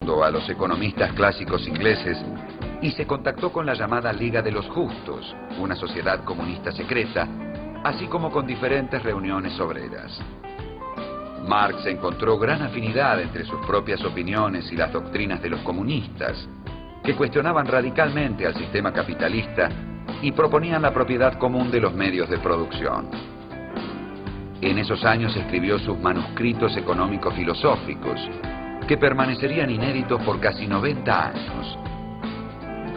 a los economistas clásicos ingleses y se contactó con la llamada Liga de los Justos, una sociedad comunista secreta, así como con diferentes reuniones obreras. Marx encontró gran afinidad entre sus propias opiniones y las doctrinas de los comunistas, que cuestionaban radicalmente al sistema capitalista y proponían la propiedad común de los medios de producción. En esos años escribió sus manuscritos económico-filosóficos, que permanecerían inéditos por casi 90 años.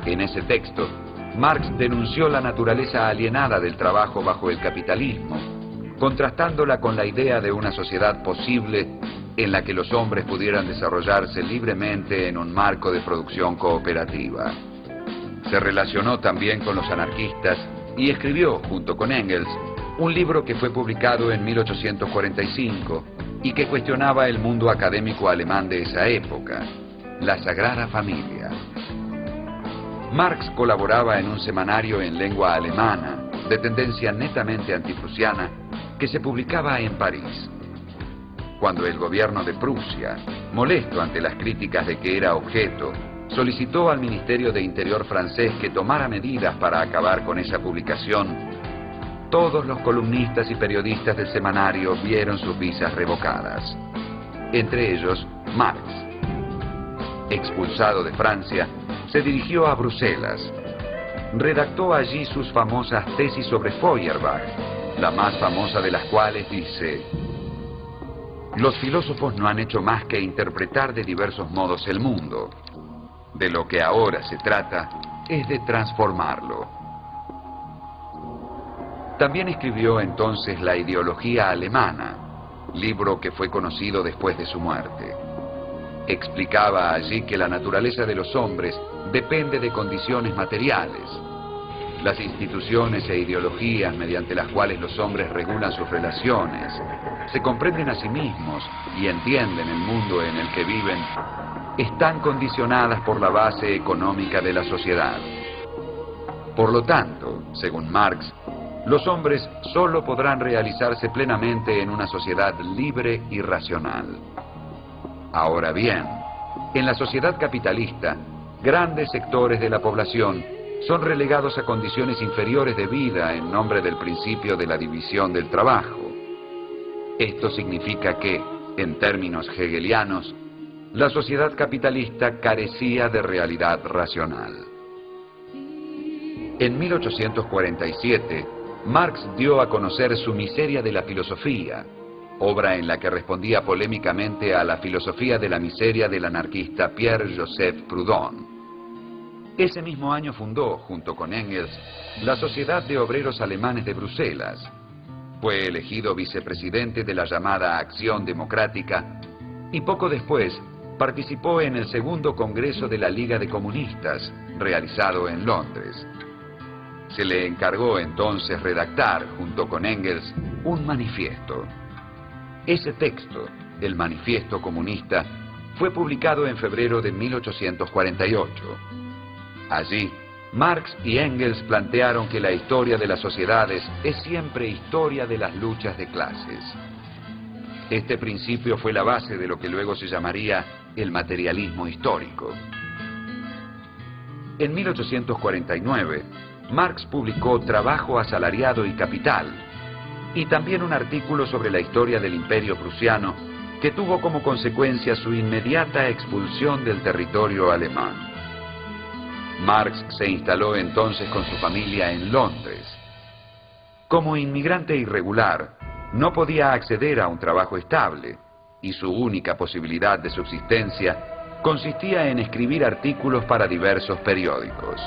En ese texto, Marx denunció la naturaleza alienada del trabajo bajo el capitalismo, contrastándola con la idea de una sociedad posible en la que los hombres pudieran desarrollarse libremente en un marco de producción cooperativa. Se relacionó también con los anarquistas y escribió, junto con Engels, un libro que fue publicado en 1845 y que cuestionaba el mundo académico alemán de esa época, La Sagrada Familia. Marx colaboraba en un semanario en lengua alemana, de tendencia netamente antiprusiana, que se publicaba en París. Cuando el gobierno de Prusia, molesto ante las críticas de que era objeto, solicitó al Ministerio de Interior francés que tomara medidas para acabar con esa publicación, todos los columnistas y periodistas del semanario vieron sus visas revocadas. Entre ellos, Marx. Expulsado de Francia, se dirigió a Bruselas. Redactó allí sus famosas tesis sobre Feuerbach, la más famosa de las cuales dice: los filósofos no han hecho más que interpretar de diversos modos el mundo. De lo que ahora se trata es de transformarlo. También escribió entonces La ideología alemana, libro que fue conocido después de su muerte. Explicaba allí que la naturaleza de los hombres depende de condiciones materiales. Las instituciones e ideologías mediante las cuales los hombres regulan sus relaciones, se comprenden a sí mismos y entienden el mundo en el que viven, están condicionadas por la base económica de la sociedad. Por lo tanto, según Marx, los hombres solo podrán realizarse plenamente en una sociedad libre y racional. Ahora bien, en la sociedad capitalista, grandes sectores de la población son relegados a condiciones inferiores de vida en nombre del principio de la división del trabajo. Esto significa que, en términos hegelianos, la sociedad capitalista carecía de realidad racional. En 1847, Marx dio a conocer su Miseria de la filosofía, obra en la que respondía polémicamente a la filosofía de la miseria del anarquista Pierre-Joseph Proudhon. Ese mismo año fundó, junto con Engels, la Sociedad de Obreros Alemanes de Bruselas. Fue elegido vicepresidente de la llamada Acción Democrática y poco después participó en el segundo Congreso de la Liga de Comunistas, realizado en Londres. Se le encargó entonces redactar, junto con Engels, un manifiesto. Ese texto, el Manifiesto Comunista, fue publicado en febrero de 1848. Allí, Marx y Engels plantearon que la historia de las sociedades es siempre historia de las luchas de clases. Este principio fue la base de lo que luego se llamaría el materialismo histórico. En 1849, Marx publicó Trabajo asalariado y capital, y también un artículo sobre la historia del Imperio prusiano, que tuvo como consecuencia su inmediata expulsión del territorio alemán. Marx se instaló entonces con su familia en Londres. Como inmigrante irregular, no podía acceder a un trabajo estable, y su única posibilidad de subsistencia consistía en escribir artículos para diversos periódicos.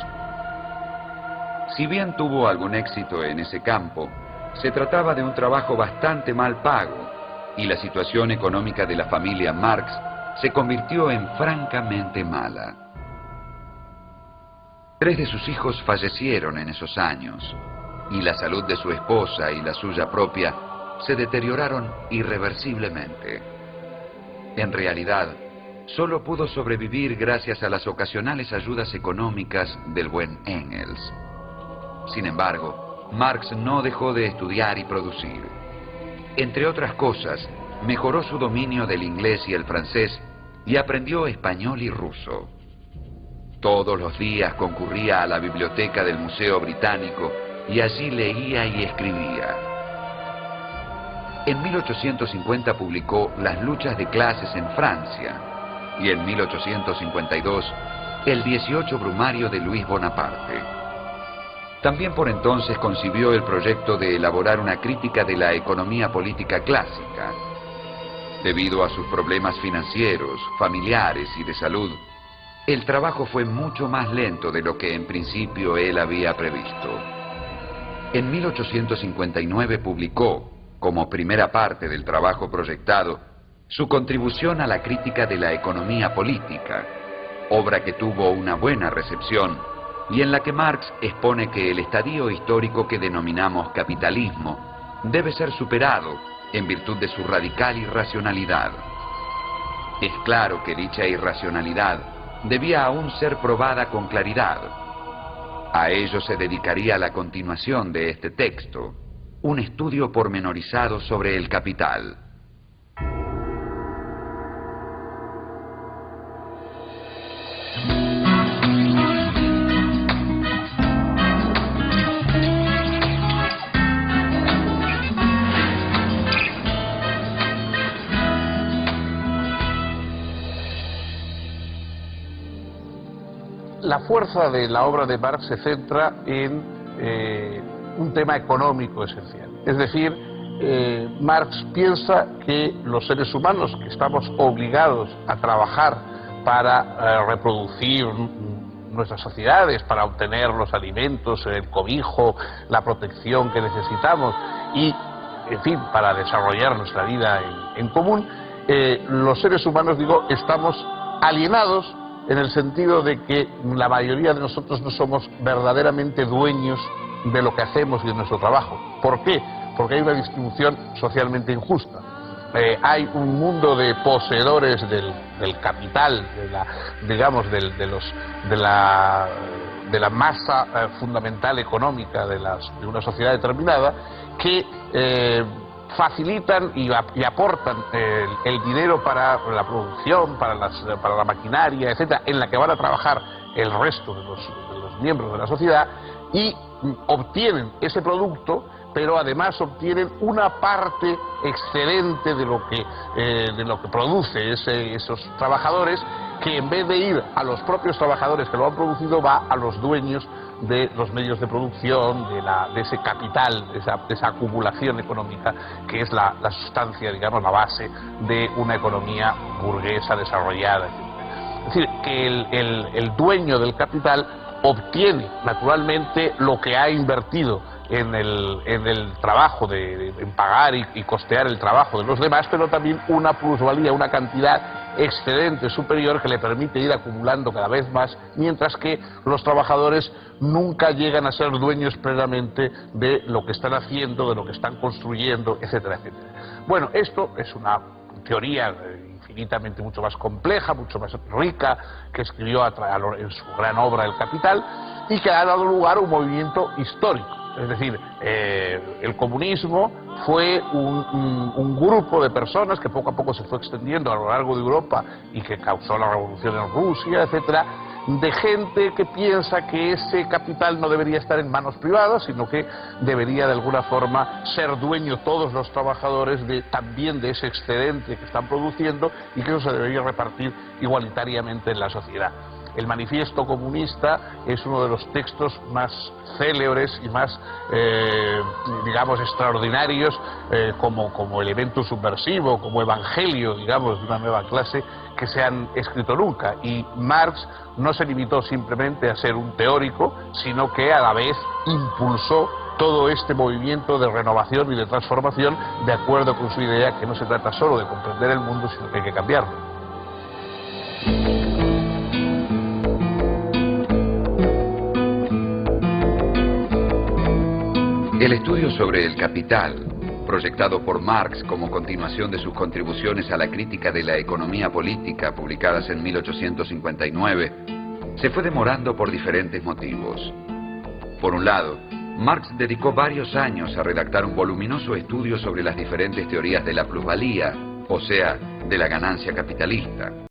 Si bien tuvo algún éxito en ese campo, se trataba de un trabajo bastante mal pago, y la situación económica de la familia Marx se convirtió en francamente mala. 3 de sus hijos fallecieron en esos años, y la salud de su esposa y la suya propia se deterioraron irreversiblemente. En realidad, solo pudo sobrevivir gracias a las ocasionales ayudas económicas del buen Engels. Sin embargo, Marx no dejó de estudiar y producir. Entre otras cosas, mejoró su dominio del inglés y el francés y aprendió español y ruso. Todos los días concurría a la biblioteca del Museo Británico y allí leía y escribía. En 1850 publicó Las luchas de clases en Francia y en 1852 el 18 Brumario de Luis Bonaparte. También por entonces concibió el proyecto de elaborar una crítica de la economía política clásica. Debido a sus problemas financieros, familiares y de salud, el trabajo fue mucho más lento de lo que en principio él había previsto. En 1859 publicó, como primera parte del trabajo proyectado, su contribución a la crítica de la economía política, obra que tuvo una buena recepción y en la que Marx expone que el estadio histórico que denominamos capitalismo debe ser superado en virtud de su radical irracionalidad. Es claro que dicha irracionalidad debía aún ser probada con claridad. A ello se dedicaría la continuación de este texto, un estudio pormenorizado sobre el capital. La fuerza de la obra de Marx se centra en un tema económico esencial. Es decir, Marx piensa que los seres humanos que estamos obligados a trabajar para reproducir nuestras sociedades, para obtener los alimentos, el cobijo, la protección que necesitamos y, en fin, para desarrollar nuestra vida en común, los seres humanos, digo, estamos alienados en el sentido de que la mayoría de nosotros no somos verdaderamente dueños de lo que hacemos y de nuestro trabajo. ¿Por qué? Porque hay una distribución socialmente injusta. Hay un mundo de poseedores del capital, de la masa fundamental económica de una sociedad determinada, que facilitan y aportan el dinero para la producción, para la maquinaria, etcétera, en la que van a trabajar el resto de los miembros de la sociedad, y obtienen ese producto, pero además obtienen una parte excedente de lo que produce esos trabajadores, que en vez de ir a los propios trabajadores que lo han producido, va a los dueños de los medios de producción, de ese capital, de esa acumulación económica, que es la sustancia, digamos, la base de una economía burguesa desarrollada. Es decir, que el dueño del capital obtiene naturalmente lo que ha invertido en el trabajo, en pagar y costear el trabajo de los demás, pero también una plusvalía, una cantidad excedente superior que le permite ir acumulando cada vez más, mientras que los trabajadores nunca llegan a ser dueños plenamente de lo que están haciendo, de lo que están construyendo, etcétera, etcétera. Bueno, esto es una teoría infinitamente mucho más compleja, mucho más rica, que escribió en su gran obra El Capital, y que ha dado lugar a un movimiento histórico. Es decir, el comunismo fue un grupo de personas que poco a poco se fue extendiendo a lo largo de Europa y que causó la revolución en Rusia, etcétera, de gente que piensa que ese capital no debería estar en manos privadas, sino que debería de alguna forma ser dueño todos los trabajadores también de ese excedente que están produciendo, y que eso se debería repartir igualitariamente en la sociedad. El Manifiesto Comunista es uno de los textos más célebres y más, digamos, extraordinarios como elemento subversivo, como evangelio, digamos, de una nueva clase, que se han escrito nunca. Y Marx no se limitó simplemente a ser un teórico, sino que a la vez impulsó todo este movimiento de renovación y de transformación, de acuerdo con su idea que no se trata solo de comprender el mundo, sino que hay que cambiarlo. El estudio sobre el capital, proyectado por Marx como continuación de sus contribuciones a la crítica de la economía política publicadas en 1859, se fue demorando por diferentes motivos. Por un lado, Marx dedicó varios años a redactar un voluminoso estudio sobre las diferentes teorías de la plusvalía, o sea, de la ganancia capitalista.